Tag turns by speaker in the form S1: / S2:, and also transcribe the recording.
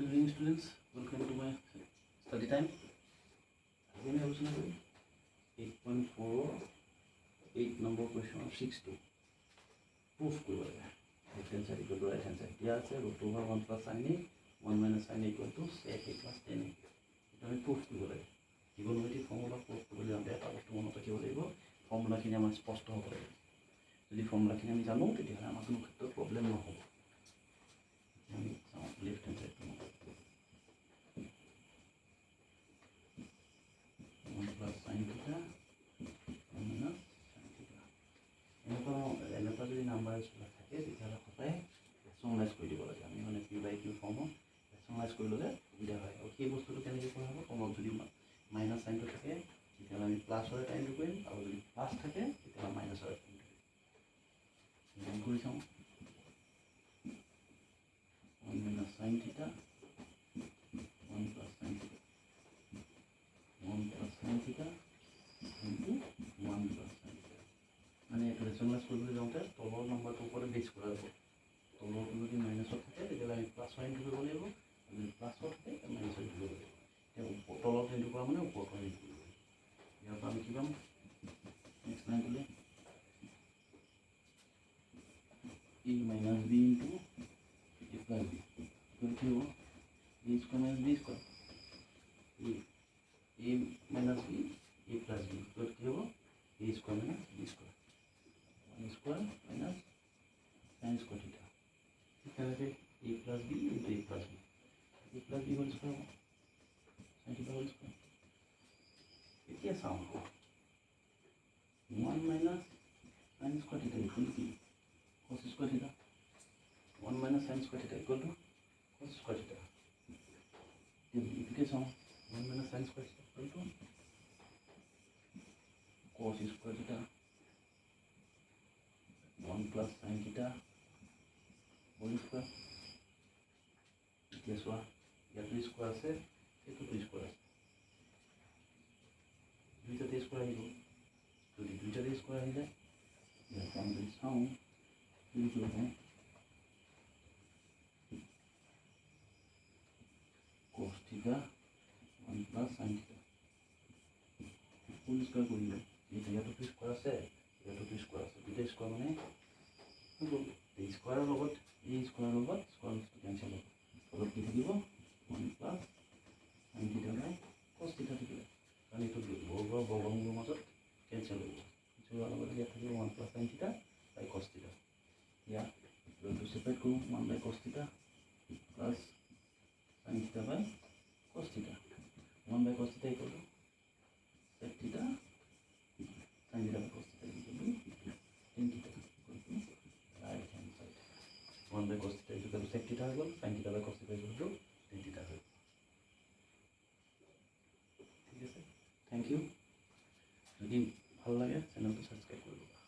S1: Good evening, students. Welcome to my study time. Again, I was going 8.4, 8 number question of 6 to proof to left hand side equal to right hand side. Here is root over 1 plus sin a, 1 minus sin a equal to sec a plus tan a. It is proof to left. Trigonometry formula proof to left. That is one of the key formula খিনি আমাৰ স্পষ্ট হ'ব লাগে যদি ফৰ্মুলাখিনি আমি জানো তেতিয়াহ'লে আমাৰ কোনো ক্ষেত্ৰত প্ৰব্লেম নহ'ব আমি চাওঁ left hand সাইডটো 1 plus sin theta 1 minus sin theta এনেকুৱা যদি নাম্বাৰ থাকে তেতিয়াহ'লে সদায় ৰেচনেলাইজ কৰি দিব লাগে আমি মানে p/q ফৰ্মত ৰেচনেলাইজ কৰি ল'লে সুবিধা হয় আৰু সেই বস্তুটো কেনেকৈ কৰা হ'ব ফৰ্মত যদি মাইনাছ চাইনটো থাকে তেতিয়াহ'লে আমি প্লাছৰ টাইমটো কৰিম আৰু যদি প্লাছ থাকে তেতিয়াহ'লে মাইনাছৰ টাইমটো কৰিম কৰি চাওঁ 1 minus sin theta 1 plus sin theta 1 plus sin theta into 1 plus sin theta মানে এইটো ৰেচনেলাইজ কৰিবলৈ যাওঁতে তলৰ নম্বৰটোৰ ওপৰত বেছ কৰা যাব তলৰটো যদি মাইনাছত থাকে তেতিয়াহ'লে আমি প্লাছৰ ইনটু কৰিব লাগিব যদি প্লাছত থাকে মাইনাছৰ ইনটু কৰিব লাগিব এতিয়া তলত ইনটু কৰা মানে ওপৰত ইনটু কৰিব লাগিব ইয়াৰ পৰা আমি কি পাম নেক্সট লাইন কৰিলে a minus b into a plus b equal to a square minus b square a minus b a plus b equal to a square minus b square 1 square minus sin square theta equal a plus b into a plus b whole square sin theta whole square এতিয়া চাওঁ 1 minus sin square theta equal to cos square theta 1 minus sin square theta equal to cos square theta इनके चाওঁ 1 minus sin square theta equal to cos square theta 1 plus sin theta whole square এতিয়া চোৱা ইয়াতো square আছে এইটোতো square আছে দুইটাতে square আহিব যদি দুইটাতে স্কোয়াৰ আহি যায় ইয়াত আমি যদি চাওঁ কি কৰিব cos theta 1 plus sin theta ফুল স্কোয়াৰ কৰিব ইয়াতো স্কোয়াৰ আছে ইয়াতো স্কোয়াৰ আছে দুইটা স্কোয়াৰ মানে এই স্কোয়াৰৰ লগত এই স্কোয়াৰৰ লগত স্কোয়াৰটো কেনসেল হ'ব তলত কি থাকিব 1 plus sin theta বাই cos theta থাকিব কাৰণ এইটো বৰ্গমূলৰ মাজত কেনসেল হ'ব যোৱাৰ লগত ইয়াত থাকিব 1 plus sin theta বাই cos theta ইয়াত এইটো সেপাৰেট কৰোঁ 1 by cos theta plus sin theta by cos theta 1 by cos theta equal to sec theta sin theta by cos theta equal to tan theta equal to right hand side 1 by cos theta equal to sec theta equal sin theta by cos theta equal to tan theta ঠিক আছে thank U যদি ভাল লাগে চ্যানেলটো subscribe কৰিব